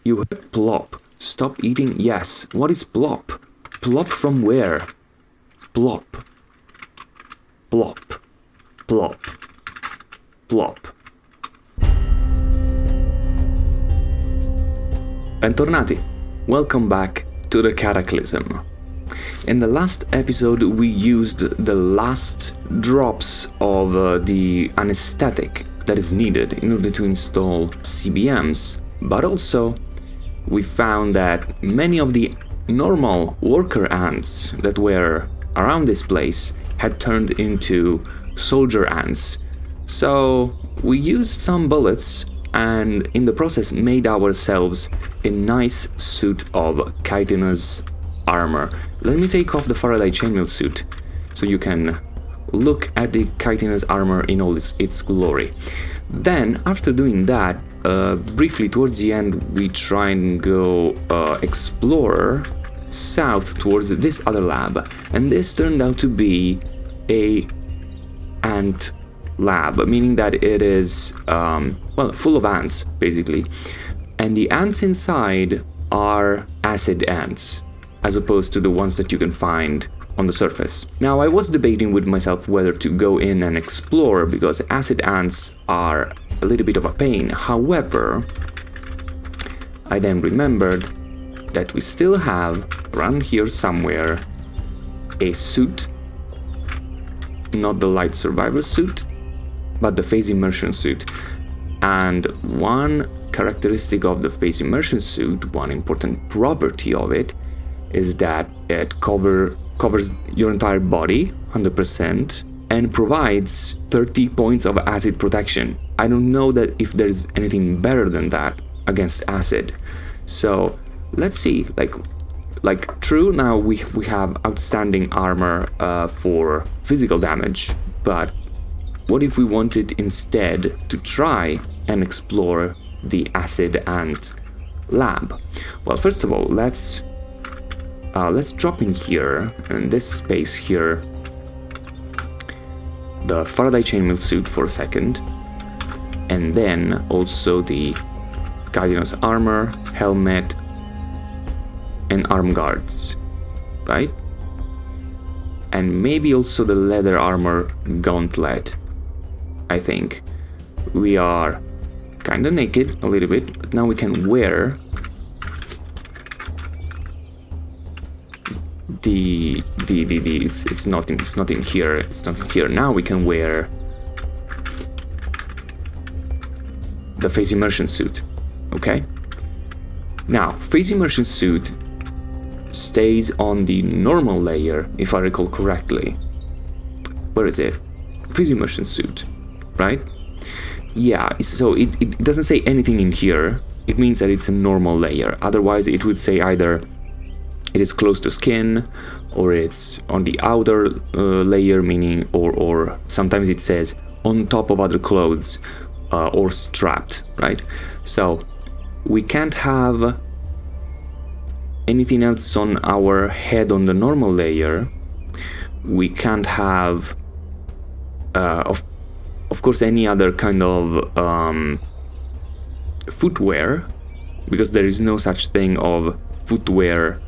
You heard plop. Stop eating? Yes. What is plop? Plop from where? Plop. Plop. Plop. Plop. Bentornati. Welcome back to the Cataclysm. In the last episode we used the last drops of the anesthetic that is needed in order to install CBMs, but also we found that many of the normal worker ants that were around this place had turned into soldier ants. So we used some bullets and in the process made ourselves a nice suit of chitinous armor. Let me take off the Faraday chainmail suit so you can look at the chitinous armor in all its glory. Then, after doing that, briefly towards the end, we try and go explore south towards this other lab, and this turned out to be a ant lab, meaning that it is full of ants basically, and the ants inside are acid ants as opposed to the ones that you can find on the surface. Now, I was debating with myself whether to go in and explore because acid ants are a little bit of a pain. However, I then remembered that we still have around here somewhere a suit, not the light survivor suit, but the phase immersion suit. And one characteristic of the phase immersion suit, one important property of it, is that it covers your entire body 100% and provides 30 points of acid protection. I don't know that if there's anything better than that against acid. So let's see, like true, now we have outstanding armor for physical damage, but what if we wanted instead to try and explore the acid ant lab? Well, first of all, let's drop in here, in this space here, the Faraday chainmail suit for a second, and then also the chitinous armor, helmet, and arm guards, right? And maybe also the leather armor gauntlet. I think we are kinda naked a little bit, but now we can wear it's not in here. Now we can wear the phase immersion suit. Okay, now phase immersion suit stays on the normal layer, if I recall correctly. Where is it? Phase immersion suit, right? Yeah, so it doesn't say anything in here. It means that it's a normal layer. Otherwise it would say either it is close to skin, or it's on the outer layer, meaning, or sometimes it says on top of other clothes, or strapped, right? So we can't have anything else on our head on the normal layer. We can't have, of course, any other kind of footwear, because there is no such thing of footwear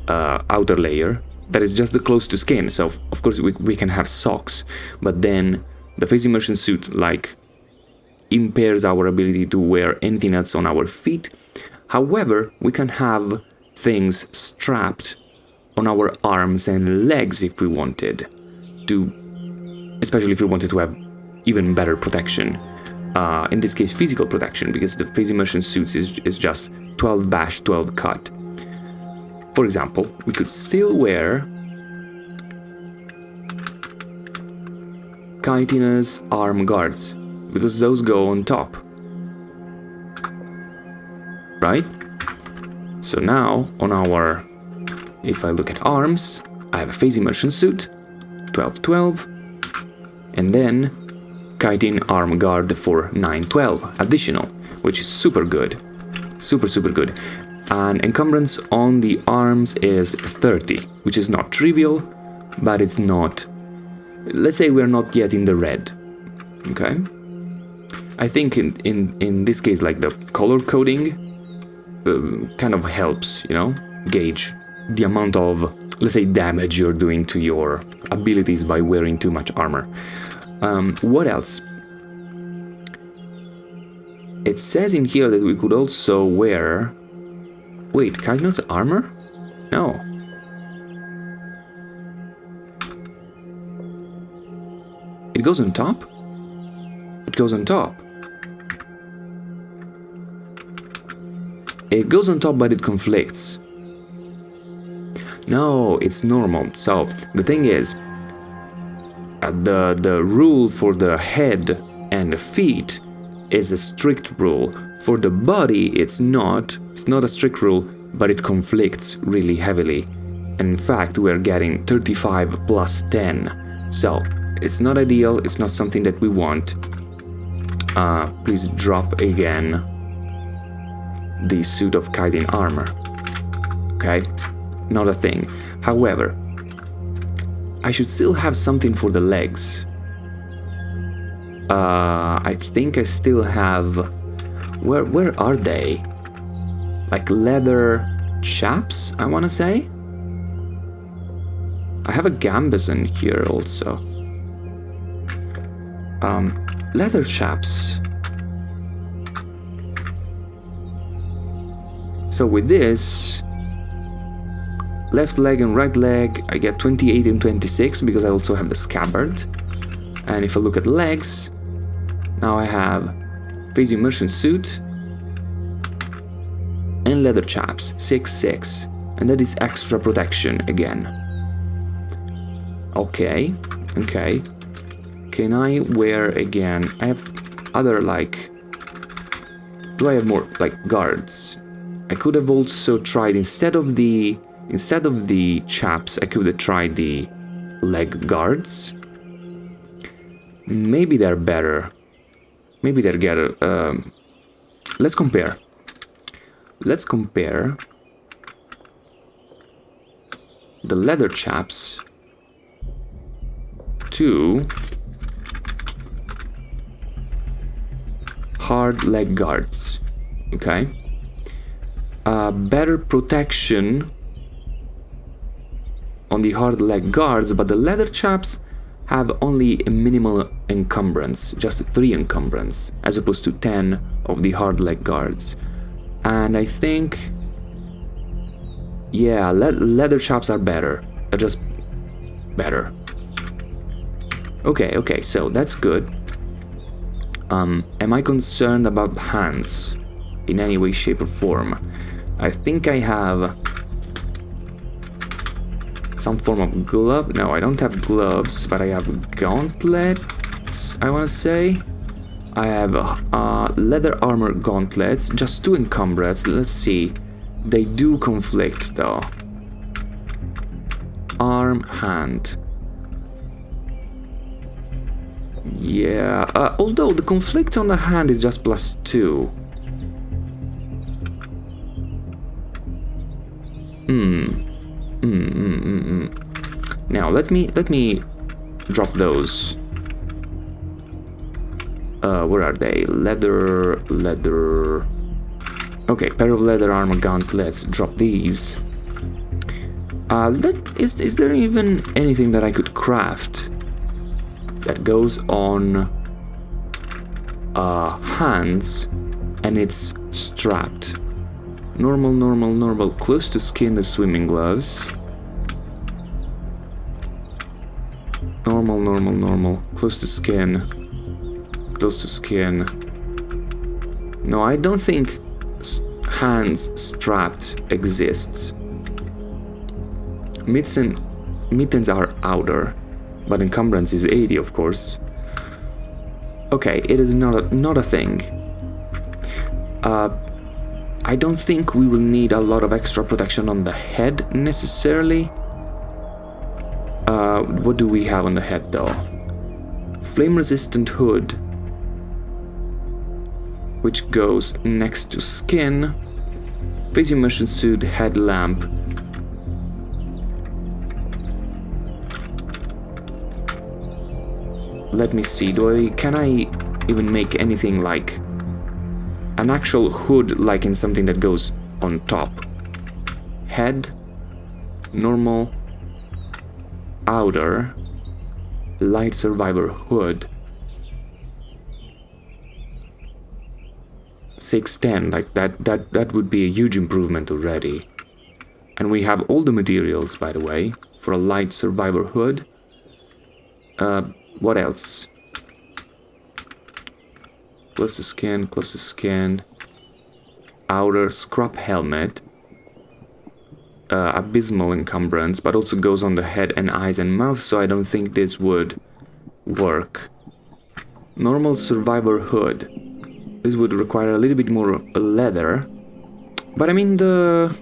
outer layer. That is just the close to skin. So of course we can have socks, but then the phase immersion suit impairs our ability to wear anything else on our feet. However, we can have things strapped on our arms and legs if we wanted to, especially if we wanted to have even better protection, in this case physical protection, because the phase immersion suits is just 12 bash 12 cut. For example, we could still wear chitinous arm guards, because those go on top, right? So now on our, if I look at arms, I have a phase immersion suit, 12-12, and then chitin arm guard for 9-12 additional, which is super good, super good. And encumbrance on the arms is 30, which is not trivial, but it's not, let's say we're not yet in the red, okay? I think in this case, like, the color coding kind of helps, you know, gauge the amount of, let's say, damage you're doing to your abilities by wearing too much armor. What else? It says in here that we could also wear... Wait, kindness armor? No. It goes on top? It goes on top. It goes on top, but it conflicts. No, it's normal. So, the thing is, the rule for the head and the feet is a strict rule. For the body, it's not a strict rule, but it conflicts really heavily. And in fact, we're getting 35 plus 10. So, it's not ideal, it's not something that we want. Please drop again the suit of Kaiden armor. Okay? Not a thing. However, I should still have something for the legs. I think I still have... Where are they? Like leather chaps, I want to say? I have a gambeson here also. Leather chaps. So with this... left leg and right leg, I get 28 and 26 because I also have the scabbard. And if I look at legs, now I have phase immersion suit and leather chaps, 6-6. And that is extra protection again. Okay, okay. Can I wear again? I have other like... Do I have more like guards? I could have also tried instead of the chaps, I could have tried the leg guards. Maybe they're better. Maybe they're better. Let's compare. Let's compare the leather chaps to hard leg guards. Okay. Better protection on the hard leg guards, but the leather chaps have only a minimal encumbrance, just 3 encumbrance, as opposed to 10 of the hard leg guards. And I think, yeah, leather chaps are better. They're just better. Okay, so that's good. Am I concerned about the hands in any way, shape, or form? I think I have some form of glove. No, I don't have gloves, but I have gauntlets, I want to say. I have leather armor gauntlets, just 2 encumbrance. Let's see. They do conflict, though. Arm, hand. Yeah, although the conflict on the hand is just +2. Now let me drop those. Where are they? Leather. Okay, pair of leather armor gauntlets. Drop these. Is there even anything that I could craft that goes on hands and it's strapped? Normal, close to skin, the swimming gloves. Normal, close to skin. No, I don't think hands strapped exists. Mittens are outer, but encumbrance is 80, of course. Okay, it is not a thing. I don't think we will need a lot of extra protection on the head, necessarily. What do we have on the head, though? Flame-resistant hood, which goes next to skin. Phase immersion suit, headlamp. Let me see, can I even make anything like an actual hood, like in something that goes on top. Head, normal, outer, light survivor hood. 610, like that would be a huge improvement already. And we have all the materials, by the way, for a light survivor hood. What else? Cluster skin, outer scrap helmet, abysmal encumbrance, but also goes on the head and eyes and mouth, so I don't think this would work. Normal survivor hood. This would require a little bit more leather, but I mean the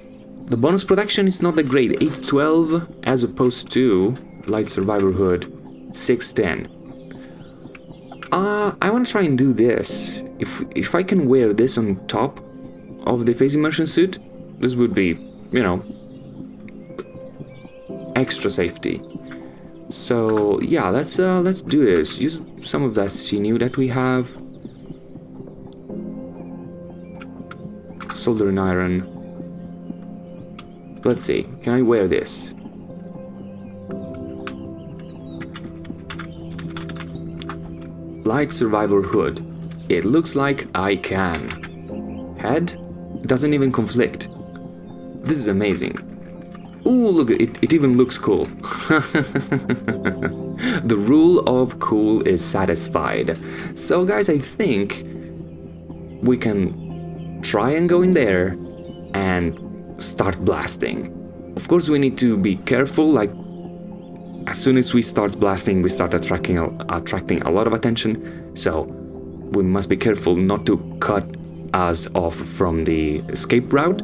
bonus protection is not that great. 812 as opposed to light survivor hood 610. I want to try and do this. If I can wear this on top of the phase immersion suit, this would be, you know, extra safety. So yeah, let's do this. Use some of that sinew that we have. Soldering iron. Let's see, can I wear this? Light survivor hood. It looks like I can. Head? Doesn't even conflict. This is amazing. Ooh, look, it even looks cool. The rule of cool is satisfied. So guys, I think we can try and go in there and start blasting. Of course, we need to be careful, like as soon as we start blasting, we start attracting a lot of attention, so we must be careful not to cut us off from the escape route,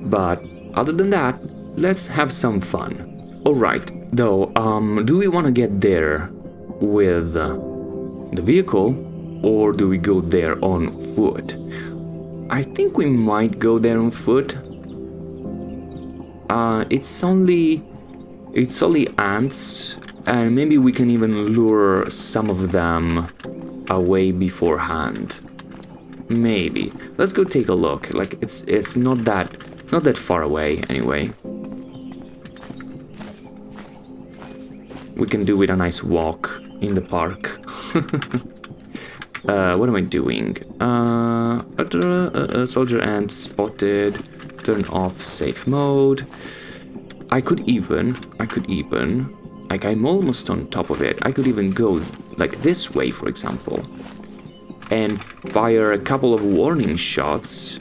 but other than that, let's have some fun. Alright, though, do we want to get there with the vehicle, or do we go there on foot? I think we might go there on foot. It's only ants, and maybe we can even lure some of them away beforehand. Maybe. Let's go take a look. Like it's not that far away anyway. We can do with a nice walk in the park. What am I doing? Soldier ant spotted. Turn off safe mode. I could even, like I'm almost on top of it. I could even go like this way, for example, and fire a couple of warning shots.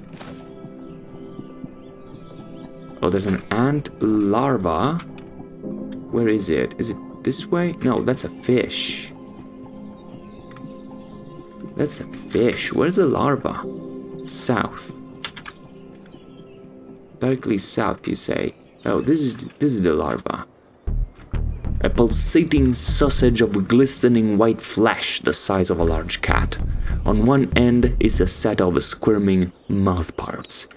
Oh, there's an ant larva. Where is it? Is it this way? No, that's a fish. That's a fish. Where's the larva? South. Directly south, you say. Oh, this is the larva. A pulsating sausage of glistening white flesh the size of a large cat. On one end is a set of squirming mouth parts.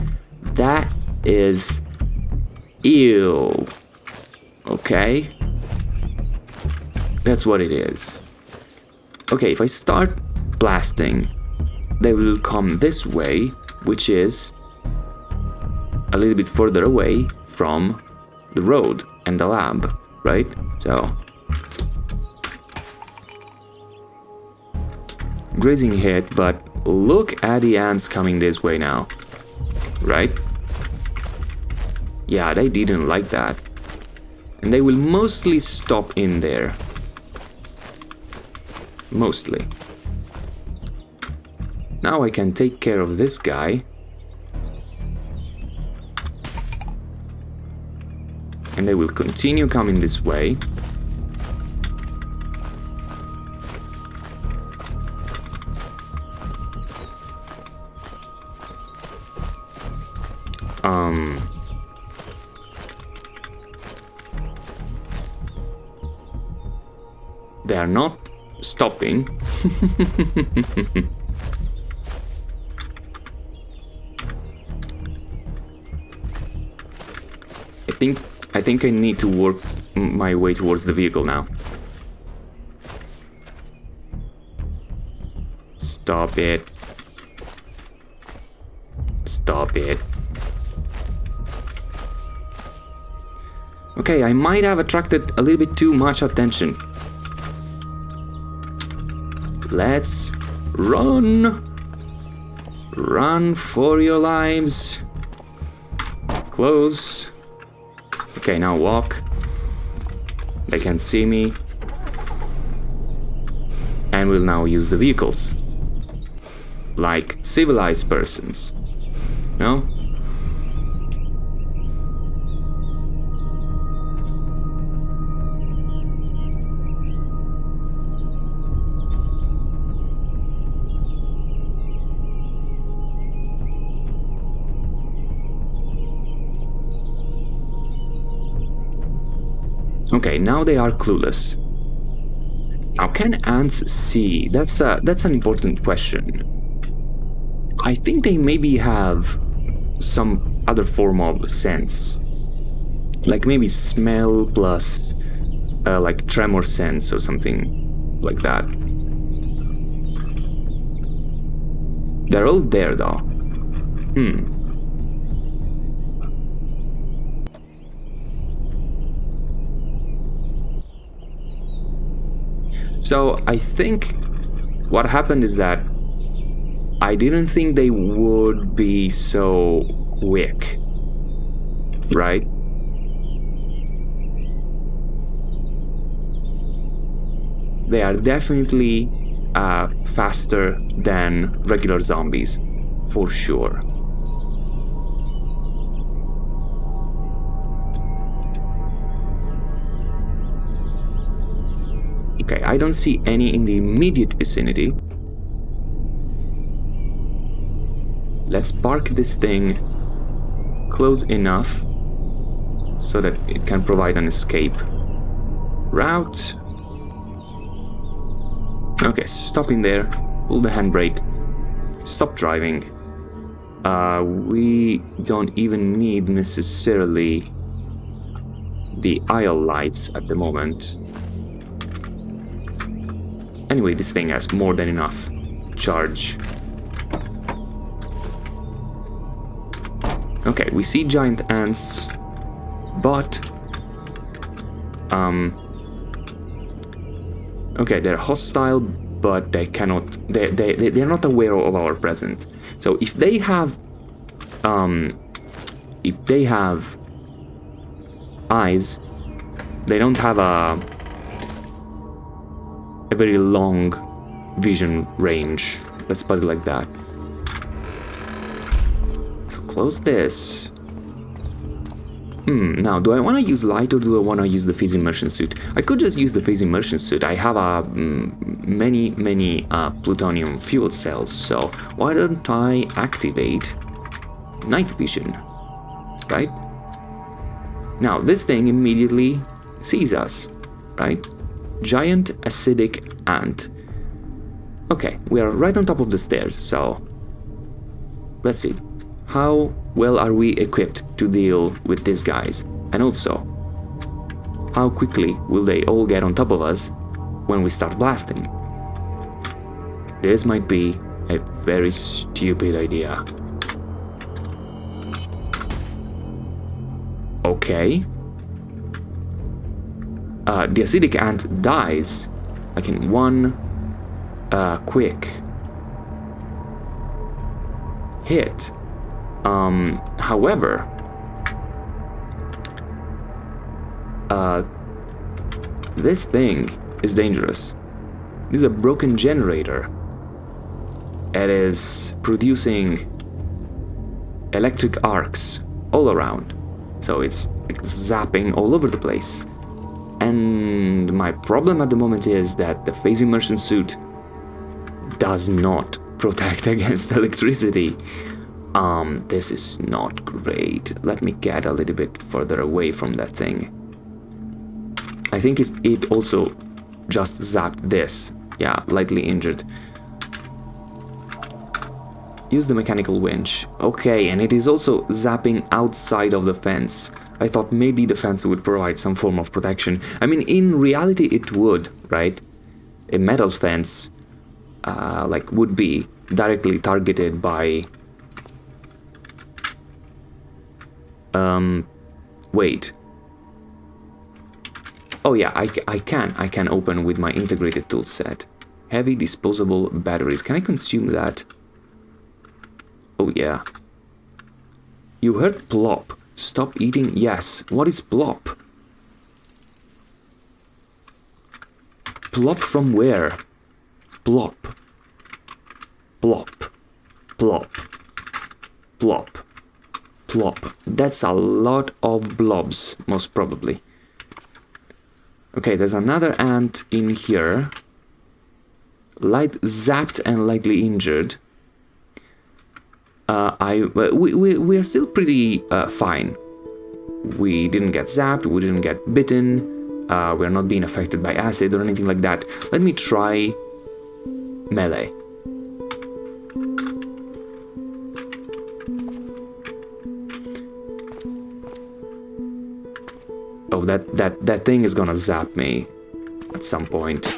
That is... ew. Okay. That's what it is. Okay, if I start blasting, they will come this way, which is a little bit further away from the road and the lab, right? So grazing hit, but look at the ants coming this way now, right? Yeah, they didn't like that, and they will mostly stop in there. Mostly. Now I can take care of this guy. And they will continue coming this way. They are not stopping. I think I need to work my way towards the vehicle now. Stop it. Stop it. Okay, I might have attracted a little bit too much attention. Let's run! Run for your lives. Close. Okay, now walk. They can see me. And we'll now use the vehicles. Like civilized persons. No? Okay, now they are clueless. Now, can ants see? That's an important question. I think they maybe have some other form of sense, like maybe smell plus like tremor sense or something like that. They're all there though. So I think what happened is that I didn't think they would be so weak, right? They are definitely faster than regular zombies, for sure. Okay, I don't see any in the immediate vicinity. Let's park this thing close enough so that it can provide an escape route. Okay, stop in there, pull the handbrake, stop driving. We don't even need necessarily the aisle lights at the moment. Anyway, this thing has more than enough charge. Okay, we see giant ants, but okay, they're hostile, but they cannot. They're not aware of our presence. So if they have eyes, they don't have a very long vision range. Let's put it like that. So close this. Now, do I want to use light or do I want to use the phase immersion suit? I could just use the phase immersion suit. I have many plutonium fuel cells, so why don't I activate night vision, right? Now, this thing immediately sees us, right? Giant acidic ant. Okay, we are right on top of the stairs, so let's see. How well are we equipped to deal with these guys? And also, how quickly will they all get on top of us when we start blasting? This might be a very stupid idea. Okay. The acidic ant dies like in one quick hit. However, this thing is dangerous. This is a broken generator. It is producing electric arcs all around, so it's zapping all over the place. And my problem at the moment is that the phase immersion suit does not protect against electricity. This is not great. Let me get a little bit further away from that thing. I think it also just zapped this. Yeah, lightly injured. Use the mechanical winch. Okay, and it is also zapping outside of the fence. I thought maybe the fence would provide some form of protection. I mean, in reality it would, right? A metal fence, like, would be directly targeted by... wait. Oh yeah, I can open with my integrated tool set. Heavy disposable batteries. Can I consume that? Oh yeah. You heard plop. Stop eating. Yes. What is plop? Plop from where? Plop. Plop. Plop. Plop. Plop. That's a lot of blobs, most probably. Okay, there's another ant in here. Light zapped and lightly injured. We are still pretty fine. We didn't get zapped, we didn't get bitten, we're not being affected by acid or anything like that. Let me try melee. Oh, that thing is gonna zap me at some point.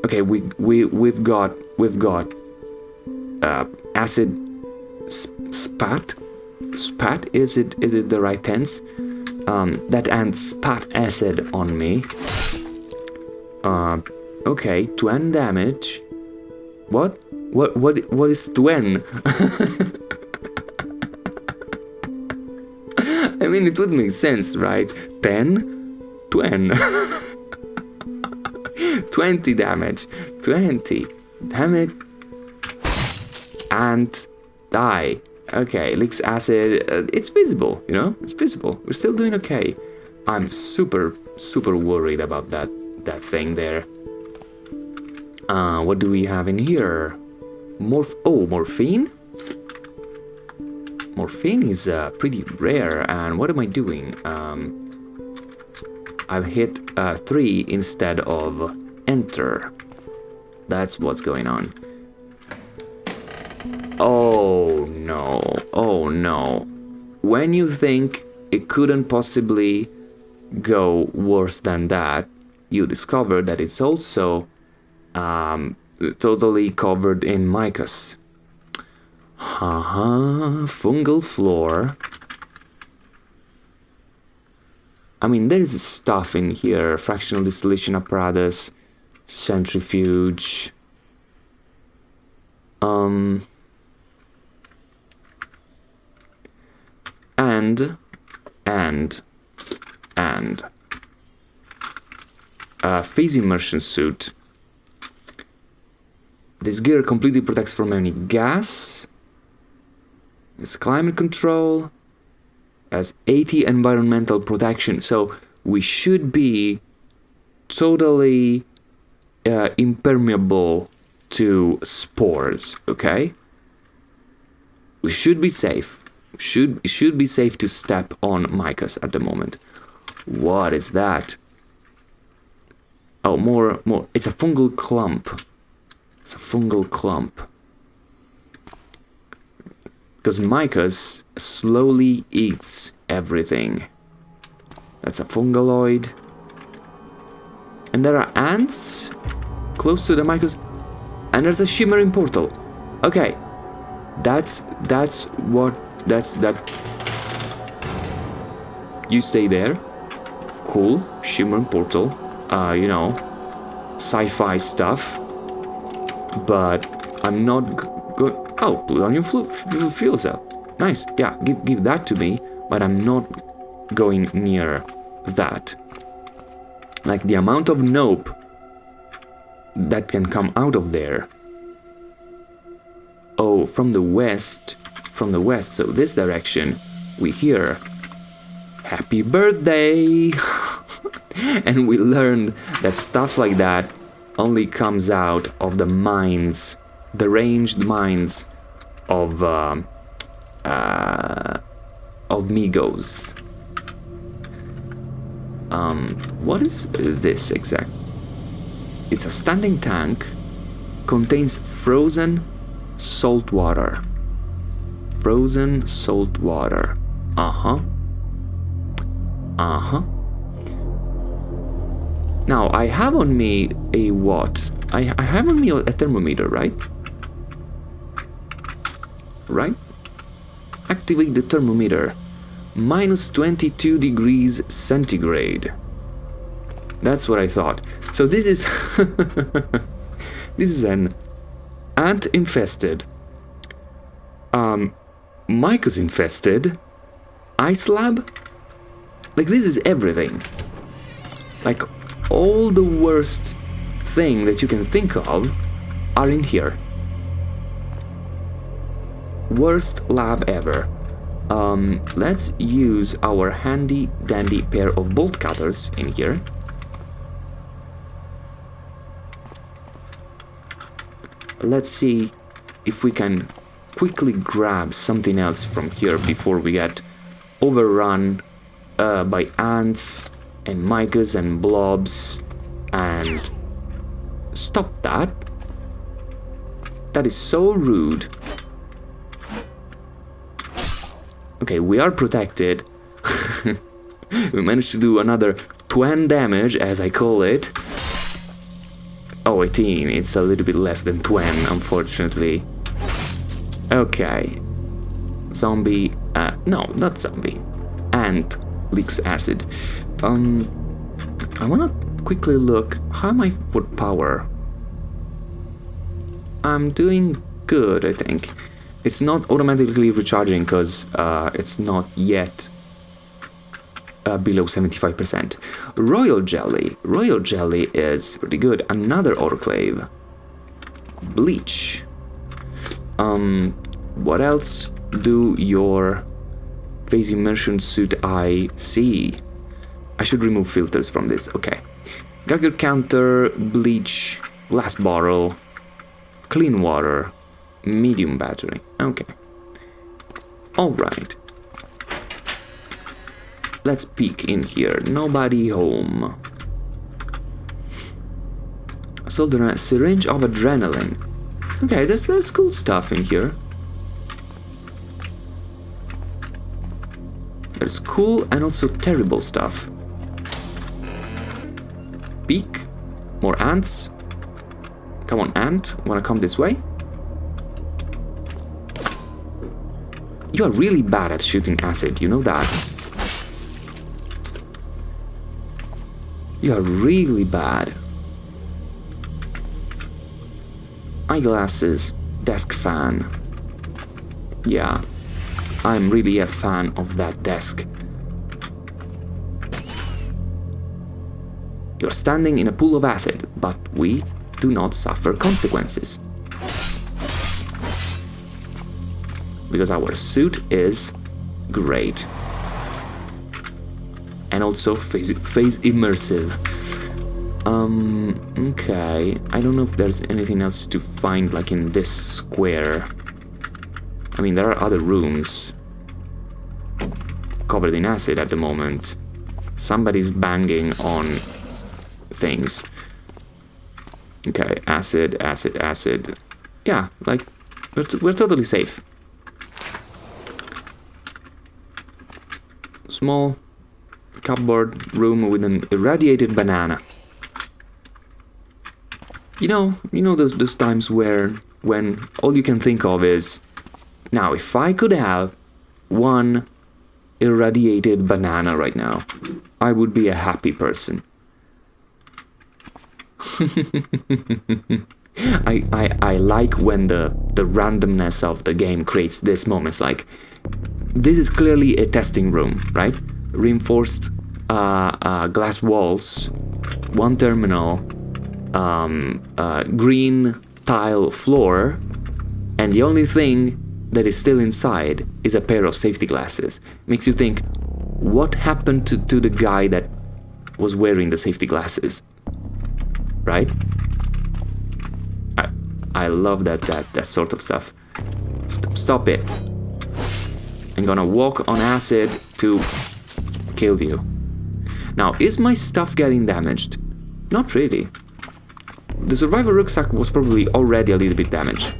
Okay, we've got acid spat. Spat, is it the right tense? That ant spat acid on me. Okay, 20 damage. What is 20? I mean, it would make sense, right? 10, 20. 20 damage. 20. Damn it. And die. Okay, leaks acid. It's visible, you know? It's visible. We're still doing okay. I'm super worried about that thing there. What do we have in here? Morphine? Morphine is pretty rare, and what am I doing? I've hit 3 instead of enter. That's what's going on. Oh no, oh no. When you think it couldn't possibly go worse than that, you discover that it's also totally covered in micas. Fungal floor. I mean, there is stuff in here. Fractional distillation apparatus, centrifuge. And phase immersion suit. This gear completely protects from any gas. It's climate control. Has 80 environmental protection. So we should be totally impermeable to spores. Okay. We should be safe. Should be safe to step on micas at the moment. What is that? Oh, more. It's a fungal clump. It's a fungal clump. Because micas slowly eats everything. That's a fungaloid. And there are ants close to the micas. And there's a shimmering portal. Okay. That's that. You stay there. Cool. Shimmering portal. You know, sci-fi stuff. But I'm not good. Oh, plutonium fuel cell. Nice. Yeah, give that to me. But I'm not going near that. Like the amount of nope that can come out of there. Oh, from the west. So this direction, we hear happy birthday. And we learned that stuff like that only comes out of the mines, the ranged mines of Migos. What is this exact? It's a standing tank, contains frozen salt water. Frozen salt water. Now, I have on me a what? I have on me a thermometer, right? Right? Activate the thermometer. minus 22 degrees centigrade. That's what I thought. So this is this is an ant infested, Micas infested, ice lab. Like, this is everything. Like, all the worst thing that you can think of are in here. Worst lab ever. Let's use our handy dandy pair of bolt cutters in here. Let's see if we can quickly grab something else from here before we get overrun by ants and micas and blobs. And stop that. That is so rude. Okay, we are protected. We managed to do another 20 damage, as I call it. Oh, 18. It's a little bit less than 20, unfortunately. Okay. Zombie. No, not zombie. Ant leaks acid. I wanna quickly look. How am I for power? I'm doing good, I think. It's not automatically recharging because it's not yet below 75%. Royal jelly. Royal jelly is pretty good. Another autoclave. Bleach. What else do your phase immersion suit eye see? I should remove filters from this. Okay. Geiger counter, bleach, glass bottle, clean water, medium battery. Okay. Alright. Let's peek in here. Nobody home. Solder a syringe of adrenaline. Okay, there's cool stuff in here. There's cool and also terrible stuff. Peek. More ants. Come on, ant. Wanna come this way? You are really bad at shooting acid, you know that? You are really bad. Eyeglasses, desk fan. Yeah, I'm really a fan of that desk. You're standing in a pool of acid, but we do not suffer consequences. Because our suit is great. And also phase immersive. Okay. I don't know if there's anything else to find like in this square. I mean, there are other rooms covered in acid at the moment. Somebody's banging on things. Okay, acid, acid, acid. Yeah, like, we're totally safe. Small cupboard room with an irradiated banana. You know those times when all you can think of is, now if I could have one irradiated banana right now, I would be a happy person. I like when the randomness of the game creates these moments. Like, this is clearly a testing room, right? Reinforced glass walls, one terminal, green tile floor, and the only thing that is still inside is a pair of safety glasses. Makes you think, what happened to the guy that was wearing the safety glasses? Right? I love that sort of stuff. Stop it. I'm gonna walk on acid to kill you. Now, is my stuff getting damaged? Not really. The survivor rucksack was probably already a little bit damaged.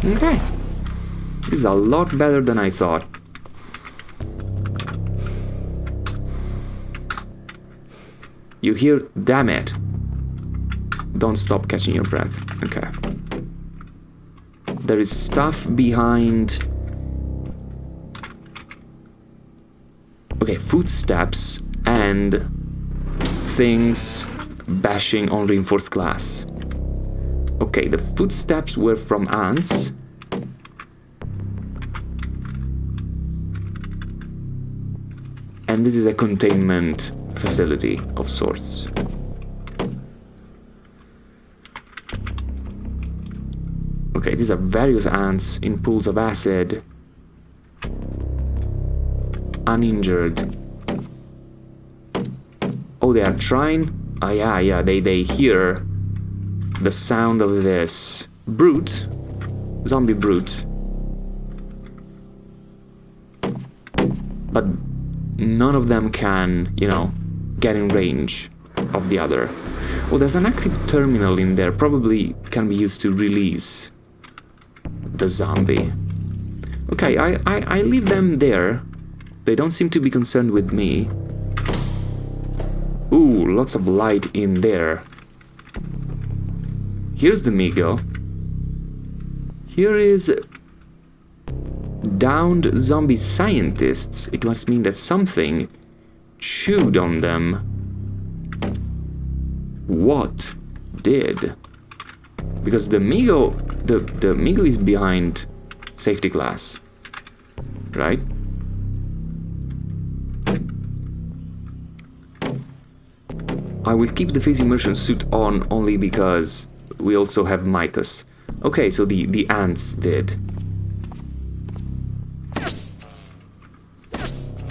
Okay. This is a lot better than I thought. You hear, damn it. Don't stop catching your breath. Okay. There is stuff behind Okay, footsteps and things bashing on reinforced glass. Okay, the footsteps were from ants. And this is a containment facility of sorts. Okay, these are various ants in pools of acid. Uninjured. Oh, they are trying? Ah, yeah, they hear the sound of this brute, zombie brute. But none of them can, you know, get in range of the other. Oh, there's an active terminal in there, probably can be used to release the zombie. Okay, I leave them there. They don't seem to be concerned with me. Ooh, lots of light in there. Here's the Migo. Here is downed zombie scientists. It must mean that something chewed on them. What did? Because the Migo, the Migo is behind safety glass, right? I will keep the phase immersion suit on only because we also have Micus. Okay, so the ants did.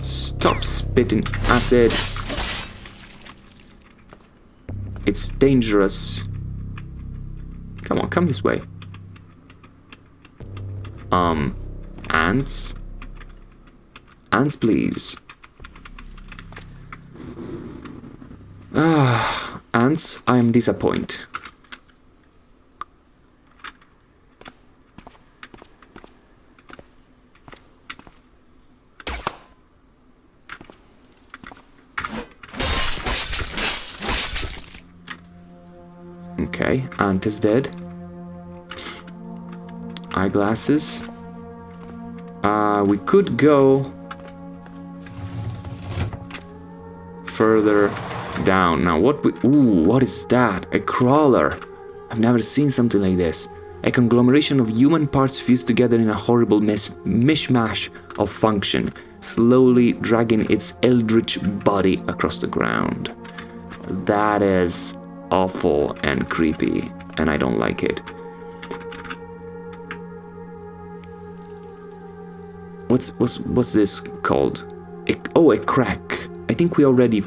Stop spitting acid. It's dangerous. Come on, come this way. Ants? Ants, please. Ants, I am disappointed. Okay, ant is dead. Eyeglasses. We could go further down. Now what we... Ooh, what is that? A crawler. I've never seen something like this. A conglomeration of human parts fused together in a horrible mishmash of function, slowly dragging its eldritch body across the ground. That is awful and creepy, and I don't like it. What's this called? A crack. I think we already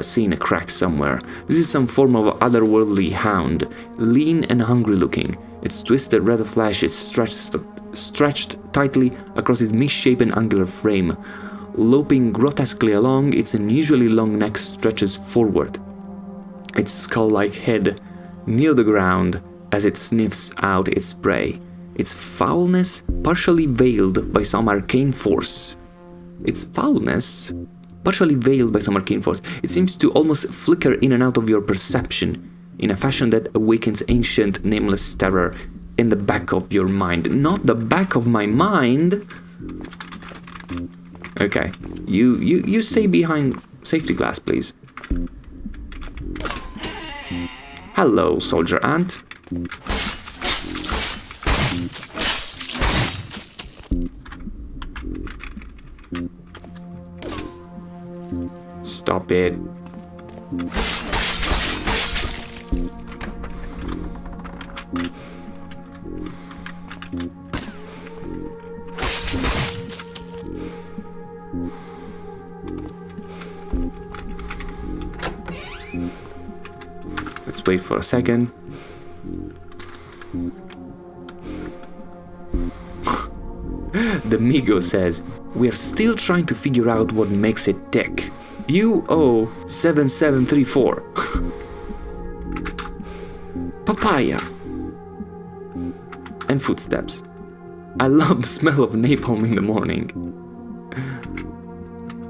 seen a crack somewhere. This is some form of otherworldly hound, lean and hungry looking. Its twisted red flesh is stretched tightly across its misshapen angular frame. Loping grotesquely along, its unusually long neck stretches forward. Its skull-like head near the ground as it sniffs out its prey. Its foulness partially veiled by some arcane force. It seems to almost flicker in and out of your perception in a fashion that awakens ancient nameless terror in the back of your mind. Not the back of my mind. Okay, you stay behind safety glass, please. Hello, soldier ant. Stop it. Let's wait for a second. The Migo says, "We're still trying to figure out what makes it tick. UO7734. Papaya." And footsteps. I love the smell of napalm in the morning.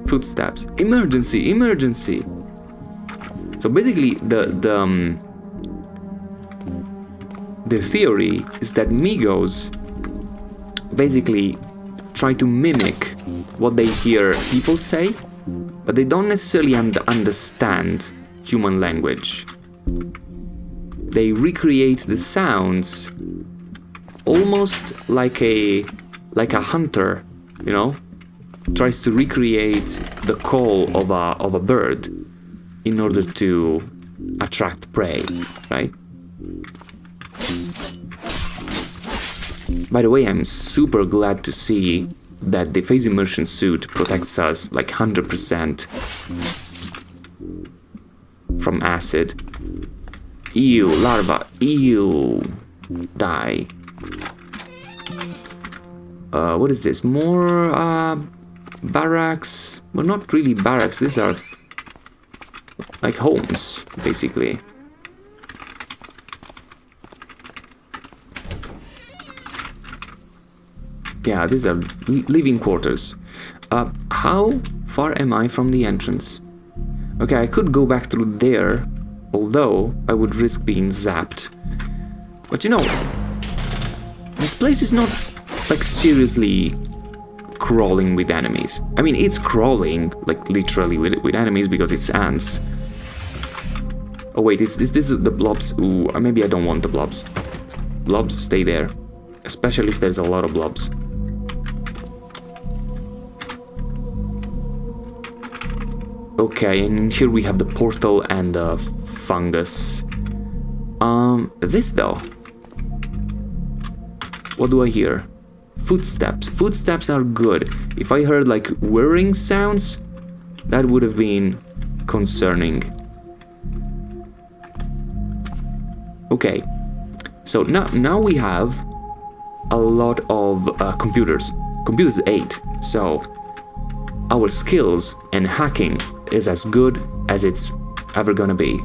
Footsteps. Emergency, emergency. So basically, the theory is that Migos basically try to mimic what they hear people say, but they don't necessarily understand human language. They recreate the sounds almost like a hunter, you know, tries to recreate the call of a bird in order to attract prey, right? By the way, I'm super glad to see that the phase immersion suit protects us like 100% from acid. Ew, larva, ew, die. What is this? More barracks? Well, not really barracks, these are like homes, basically. Yeah, these are living quarters. How far am I from the entrance? Okay, I could go back through there, although I would risk being zapped. But you know, this place is not like seriously crawling with enemies. I mean, it's crawling like literally with enemies because it's ants. Oh wait, is this the blobs? Ooh, maybe I don't want the blobs. Blobs, stay there. Especially if there's a lot of blobs. Okay, and here we have the portal and the fungus. This though. What do I hear? Footsteps. Footsteps are good. If I heard like whirring sounds, that would have been concerning. Okay, so now we have a lot of computers. Computers 8, so our skills and hacking is as good as it's ever gonna be.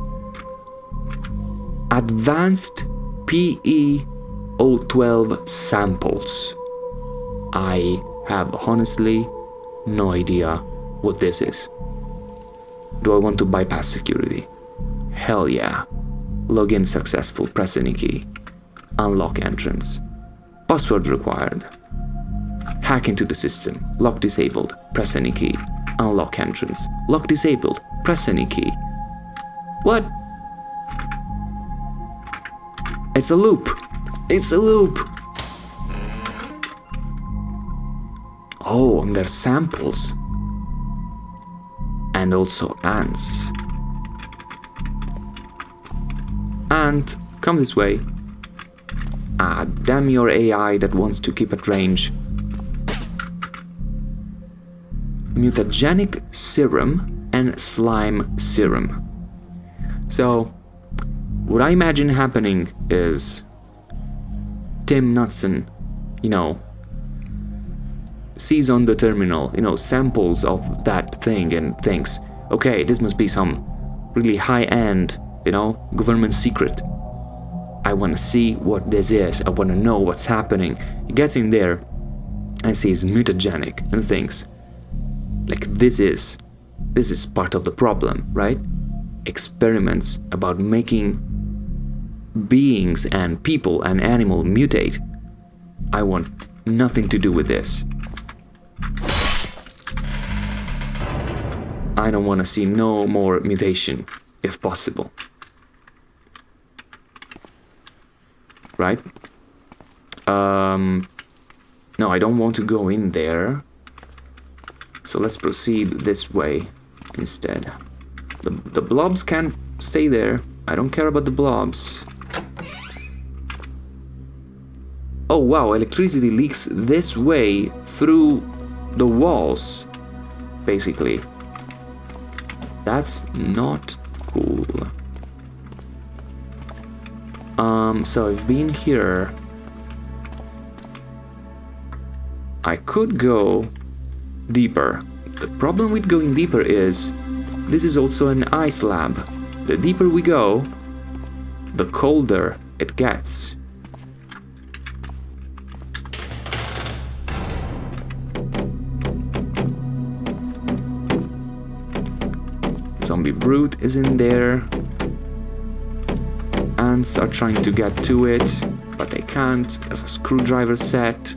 Advanced PE012 samples. I have honestly no idea what this is. Do I want to bypass security? Hell yeah. Login successful, press any key. Unlock entrance. Password required. Hack into the system. Lock disabled. Press any key. Unlock entrance. Lock disabled. Press any key. What? It's a loop. It's a loop. Oh, and they're samples. And also ants. Ant, come this way. Ah, damn your AI that wants to keep at range. Mutagenic serum and slime serum. So, what I imagine happening is Tim Knutson, you know, sees on the terminal, you know, samples of that thing and thinks, okay, this must be some really high-end, you know, government secret. I want to see what this is. I want to know what's happening. He gets in there and sees mutagenic and thinks, like, this is part of the problem, right? Experiments about making beings and people and animal mutate. I want nothing to do with this. I don't want to see no more mutation, if possible. Right? No, I don't want to go in there. So let's proceed this way instead. The blobs can stay there. I don't care about the blobs. Oh wow, electricity leaks this way through the walls, basically. That's not cool. So I've been here. I could go deeper. The problem with going deeper is this is also an ice lab. The deeper we go, the colder it gets. Zombie brute is in there. Ants are trying to get to it, but they can't. There's a screwdriver set.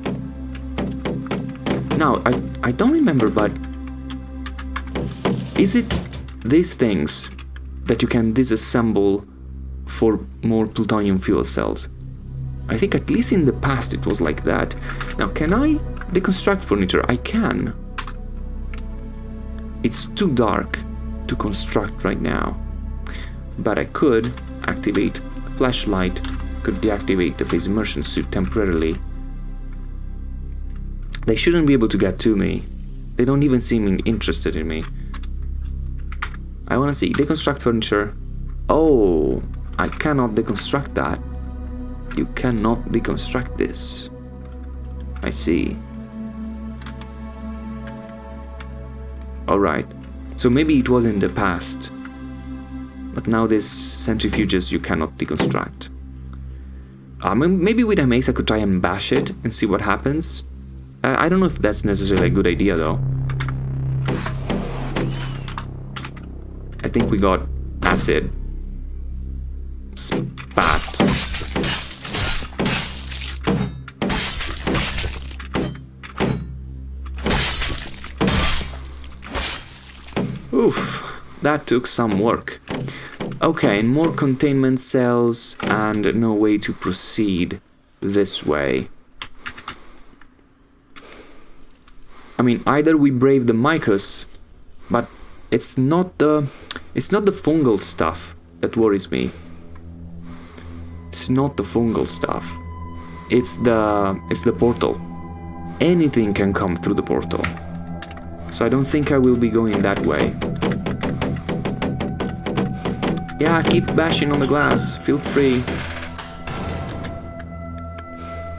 Now, I don't remember, but Is it these things that you can disassemble for more plutonium fuel cells? I think at least in the past it was like that. Now, can I deconstruct furniture? I can. It's too dark to construct right now. But I could activate a flashlight, could deactivate the phase immersion suit temporarily. They shouldn't be able to get to me. They don't even seem interested in me. I want to see deconstruct furniture. Oh, I cannot deconstruct that. You cannot deconstruct this. I see. Alright. So maybe it was in the past. But now this centrifuges you cannot deconstruct. Maybe with a mace I could try and bash it and see what happens. I don't know if that's necessarily a good idea though. I think we got acid. Spat. Oof, that took some work. Okay, more containment cells and no way to proceed this way. I mean, either we brave the Mycos, but it's not the fungal stuff that worries me. It's not the fungal stuff. It's the portal. Anything can come through the portal. So I don't think I will be going that way. Yeah, keep bashing on the glass. Feel free.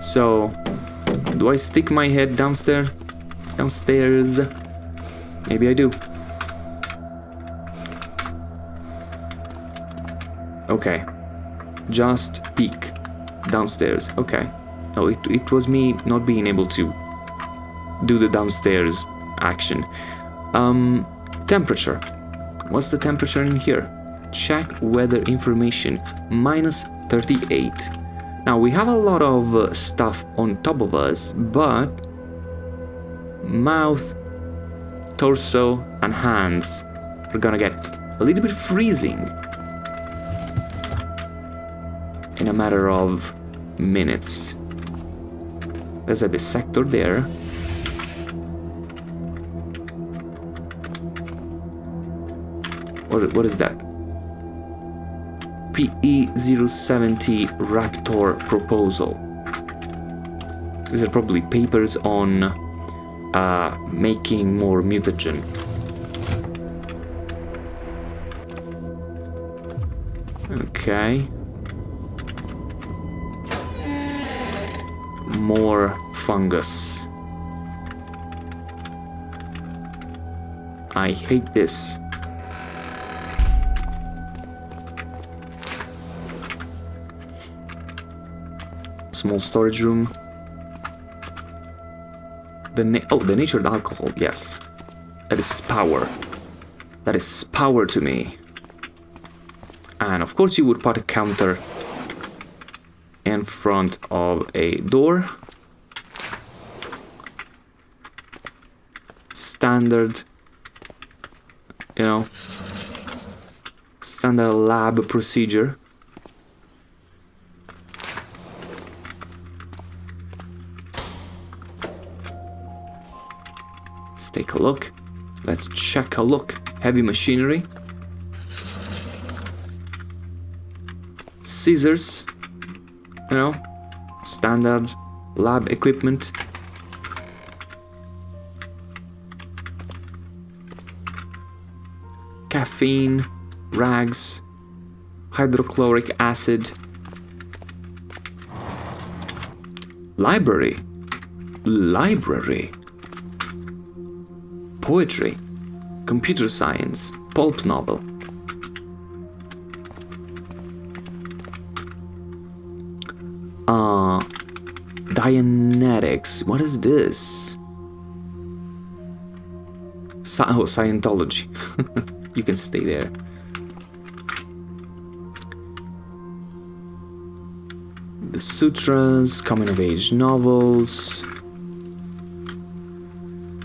So, do I stick my head downstairs? Downstairs? Maybe I do. Okay. Just peek downstairs. Okay. No, it was me not being able to do the downstairs action. Temperature. What's the temperature in here? Check weather information. -38. Now we have a lot of stuff on top of us, but mouth, torso, and hands are gonna get a little bit freezing in a matter of minutes. There's a dissector there. What is that? PE070 Raptor proposal. These are probably papers on making more mutagen. Okay. More fungus. I hate this. Small storage room. The natured alcohol, yes. That is power. That is power to me. And of course you would put a counter in front of a door. Standard, you know, standard lab procedure. Let's take a look. Let's check a look. Heavy machinery. Scissors. You know, standard lab equipment. Caffeine, rags, hydrochloric acid. Library. Poetry, computer science, pulp novel. Dianetics. What is this? Scientology. You can stay there. The sutras, coming-of-age novels,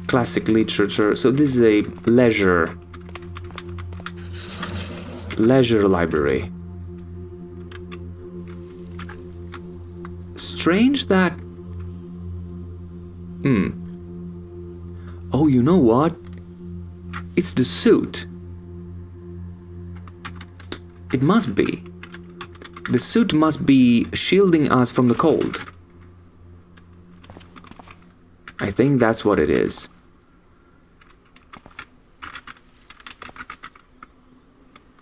classic literature. So this is a leisure Leisure library. Strange that... Oh, you know what? It's the suit. It must be. The suit must be shielding us from the cold. I think that's what it is.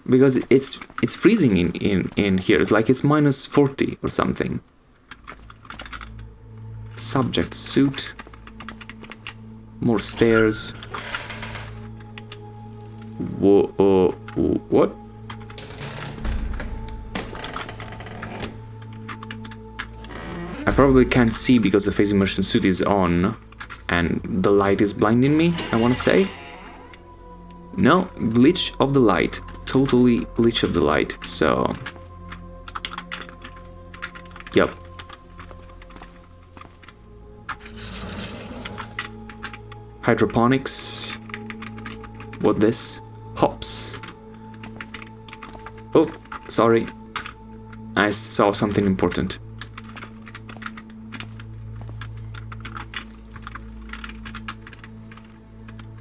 Because it's freezing in here. It's like it's minus 40 or something. Subject suit. More stairs. Whoa, what? I probably can't see because the phase immersion suit is on and the light is blinding me, I want to say. No, glitch of the light. Totally glitch of the light, so... Yep. Hydroponics. What this? Hops. Oh, sorry. I saw something important.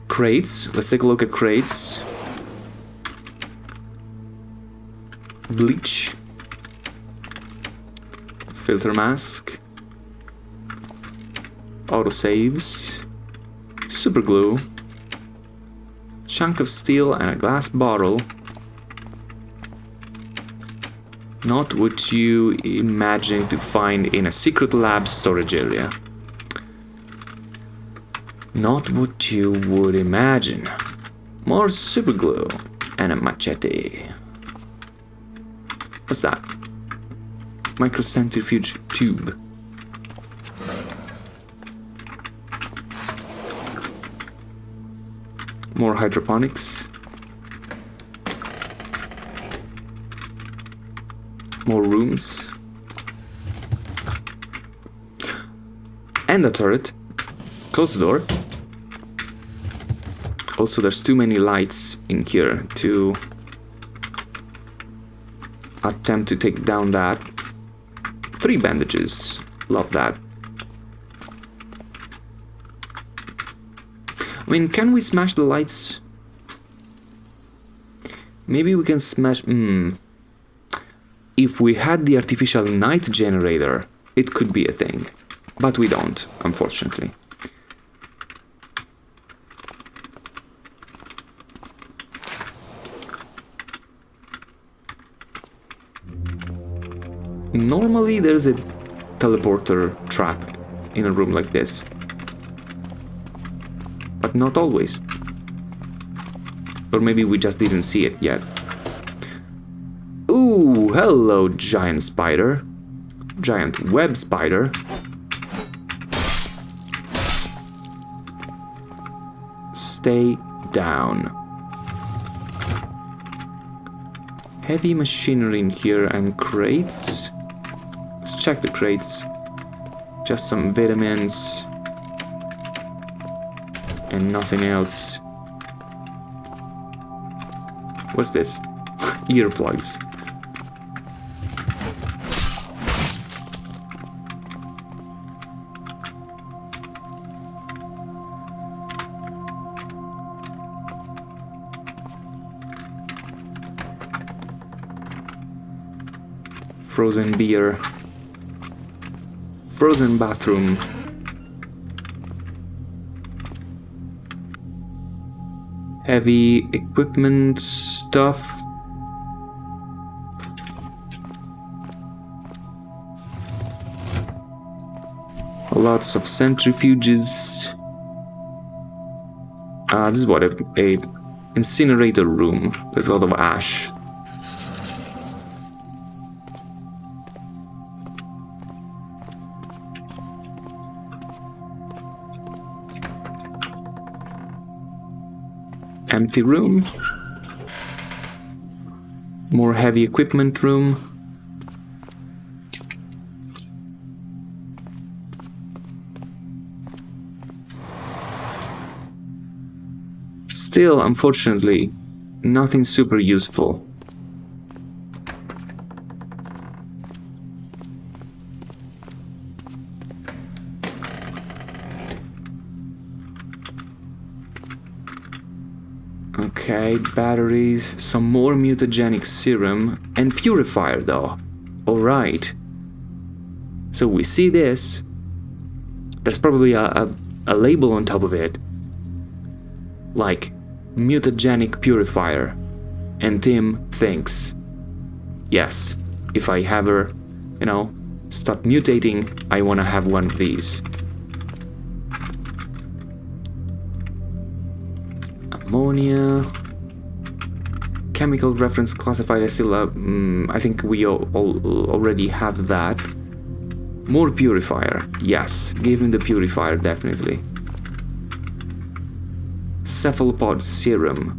Crates. Let's take a look at crates. Bleach. Filter mask. Autosaves. Super glue. Chunk of steel and a glass bottle. Not what you imagine to find in a secret lab storage area. Not what you would imagine. More super glue and a machete. What's that? Microcentrifuge tube. More hydroponics. More rooms. And a turret. Close the door. Also, there's too many lights in here to attempt to take down that. 3 bandages. Love that. I mean, can we smash the lights? Maybe we can smash... If we had the artificial night generator, it could be a thing. But we don't, unfortunately. Normally there's a teleporter trap in a room like this. But not always. Or maybe we just didn't see it yet. Ooh, hello, giant spider. Giant web spider. Stay down. Heavy machinery in here and crates. Let's check the crates. Just some vitamins. And nothing else. What's this? Earplugs. Frozen beer. Frozen bathroom. Heavy equipment stuff. Lots of centrifuges. This is what a incinerator room. There's a lot of ash. Empty room. More heavy equipment room. Still, unfortunately, nothing super useful. Okay, batteries, some more mutagenic serum, and purifier though. Alright. So we see this. There's probably a label on top of it. Like, mutagenic purifier. And Tim thinks, yes, if I ever, you know, start mutating, I want to have one of these. Ammonia. Chemical reference classified as still, I think we already have that. More purifier. Yes, give me the purifier, definitely. Cephalopod serum.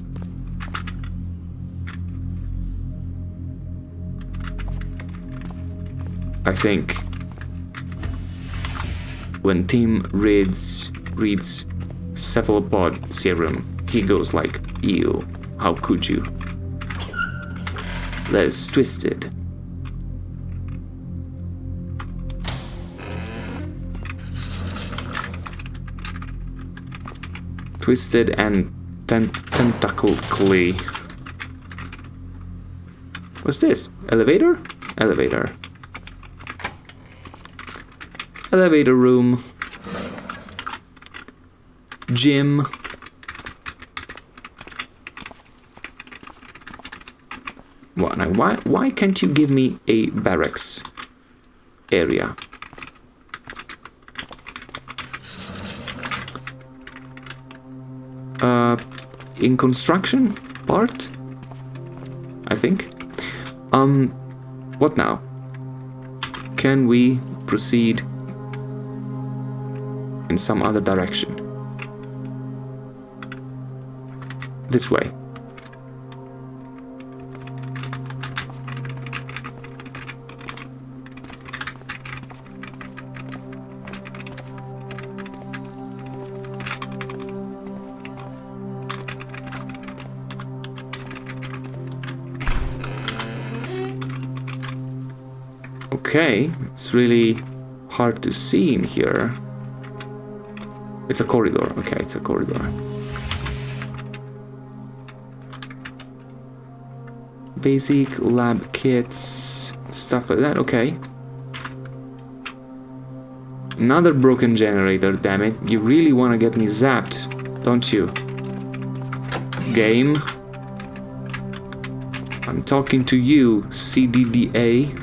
I think when Tim reads cephalopod serum, he goes like, ew, how could you? That's twisted. Twisted and tentacly. What's this? Elevator? Elevator. Elevator room. Gym. What now? Why can't you give me a barracks area? In construction part, I think. What now? Can we proceed in some other direction? This way. Okay, it's really hard to see in here. It's a corridor. Okay, it's a corridor. Basic lab kits, stuff like that. Okay. Another broken generator, damn it. You really want to get me zapped, don't you? Game. I'm talking to you, cdda.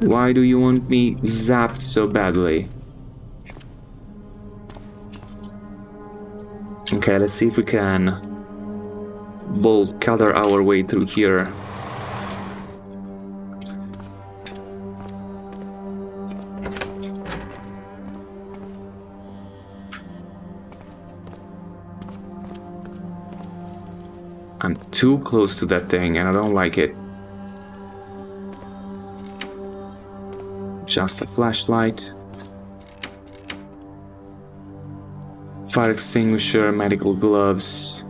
Why do you want me zapped so badly? Okay, let's see if we can bolt cutter our way through here. I'm too close to that thing and I don't like it. Just a flashlight. Fire extinguisher, medical gloves.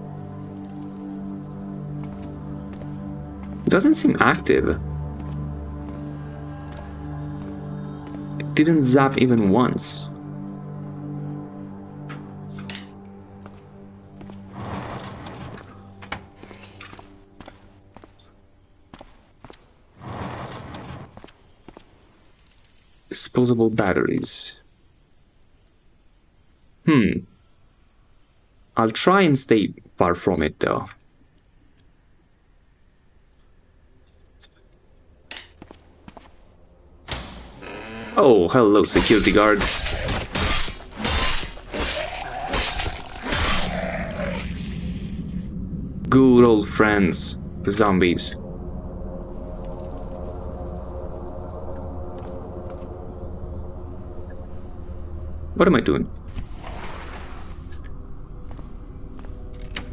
It doesn't seem active. It didn't zap even once. Disposable batteries. I'll try and stay far from it though. Oh, hello, security guard. Good old friends, the zombies. What am I doing?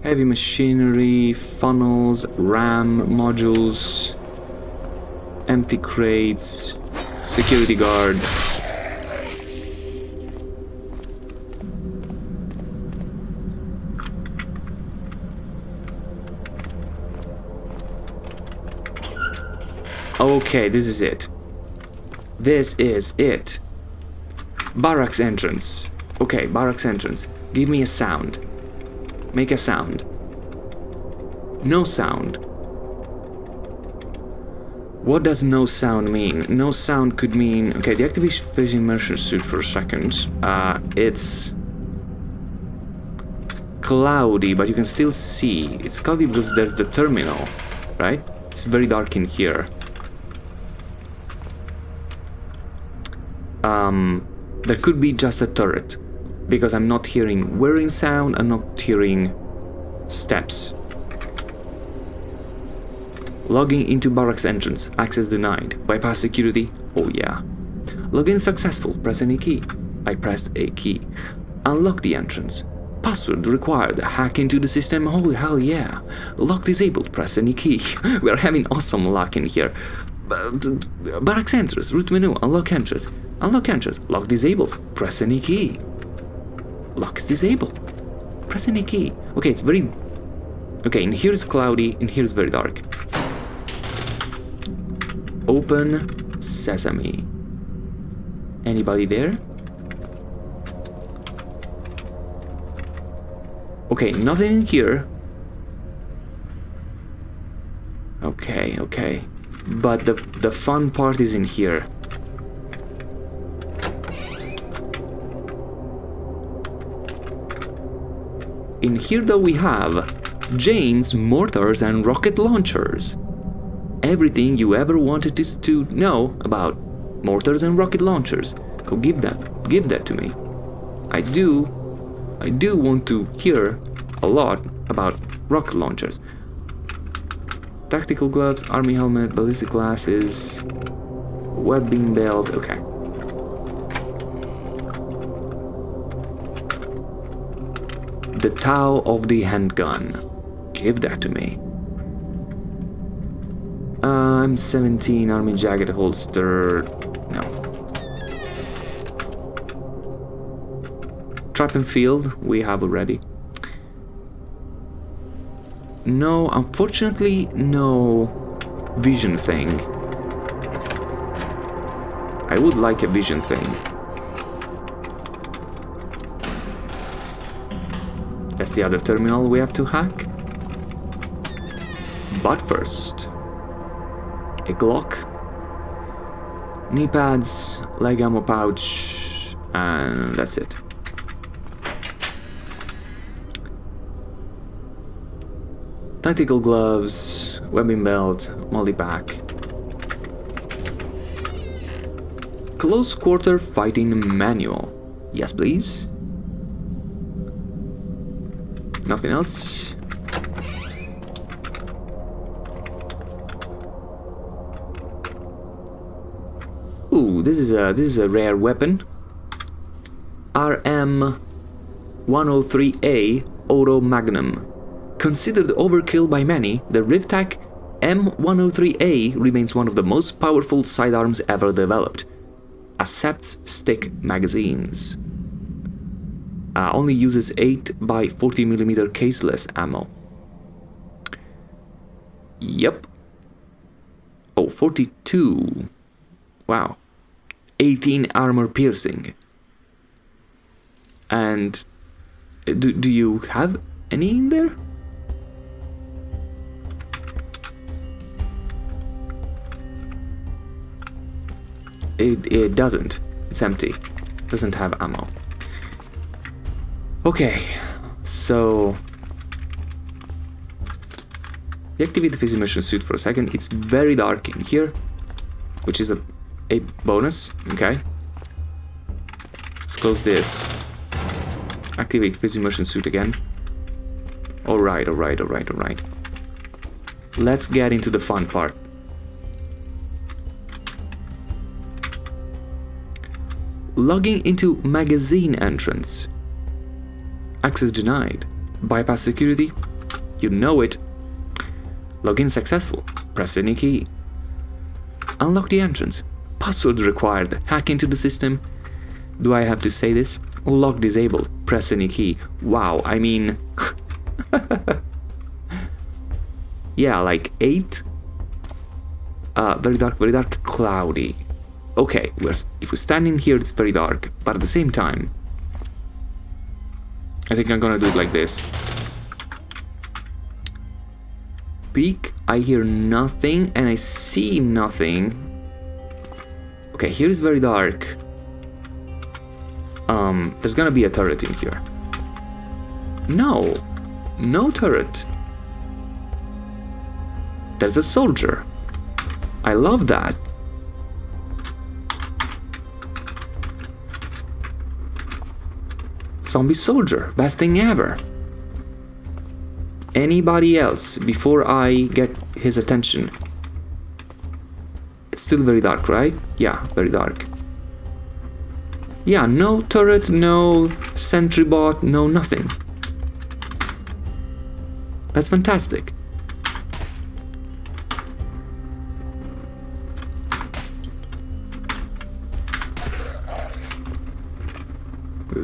Heavy machinery, funnels, RAM modules, empty crates, security guards. Okay, this is it. This is it. Barracks entrance. Okay, barracks entrance. Give me a sound. Make a sound. No sound. What does no sound mean? No sound could mean... Okay, deactivate phase immersion suit for a second. It's cloudy, but you can still see. It's cloudy because there's the terminal, right? It's very dark in here. There could be just a turret, because I'm not hearing whirring sound, I'm not hearing steps. Logging into barracks entrance, access denied. Bypass security, oh yeah. Login successful, press any key. I pressed a key. Unlock the entrance. Password required, hack into the system, oh hell yeah. Lock disabled, press any key. We are having awesome luck in here. Barracks entrance, root menu, unlock entrance. Unlock entrance, lock disabled, press any key. Lock is disabled, press any key. Okay, it's very... Okay, in here is cloudy, in here is very dark. Open sesame. Anybody there? Okay, nothing in here. Okay, okay. But the fun part is in here. In here though we have Jane's mortars and rocket launchers. Everything you ever wanted to know about mortars and rocket launchers. Oh, give that to me. I do want to hear a lot about rocket launchers. Tactical gloves, army helmet, ballistic glasses, webbing belt, okay. The Tau of the handgun. Give that to me. I'm 17, army jacket holster. No. Trap and field, we have already. No, unfortunately, no vision thing. I would like a vision thing. That's the other terminal we have to hack. But first, a Glock, knee pads, leg ammo pouch, and that's it. Tactical gloves, webbing belt, multi-pack. Close quarter fighting manual. Yes, please. Nothing else. Ooh, this is a rare weapon. RM-103A Auto Magnum. Considered overkill by many, the Rivtac M103A remains one of the most powerful sidearms ever developed. Accepts stick magazines. Only uses 8x40mm caseless ammo. Yep. Oh, 42. Wow. 18 armor piercing. And do you have any in there? It doesn't. It's empty. Doesn't have ammo. Okay, so deactivate the phase immersion suit for a second. It's very dark in here, which is a bonus. Okay, let's close this. Activate phase immersion suit again. Alright. Let's get into the fun part. Logging into magazine entrance. Access denied. Bypass security. You know it. Login successful. Press any key. Unlock the entrance. Password required. Hack into the system. Do I have to say this? Lock disabled. Press any key. Wow, I mean... yeah, like 8. Very dark, cloudy. Okay, if we stand in here, it's very dark, but at the same time, I think I'm gonna do it like this. peek, I hear nothing and I see nothing. Okay, here is very dark. There's gonna be a turret in here. No turret. There's a soldier. I love that. Zombie soldier, best thing ever. Anybody else before I get his attention? It's still very dark, right? Yeah, very dark. Yeah, no turret, no sentry bot, no nothing. That's fantastic.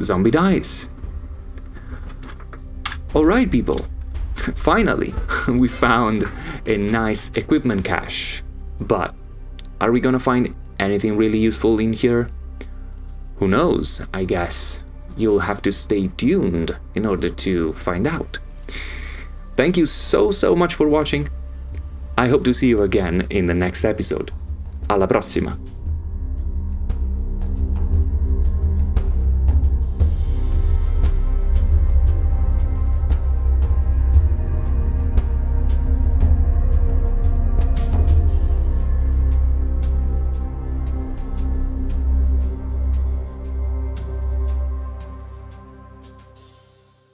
Zombie dies. Alright, people. Finally, we found a nice equipment cache. But are we gonna find anything really useful in here? Who knows, I guess. You'll have to stay tuned in order to find out. Thank you so much for watching. I hope to see you again in the next episode. Alla prossima!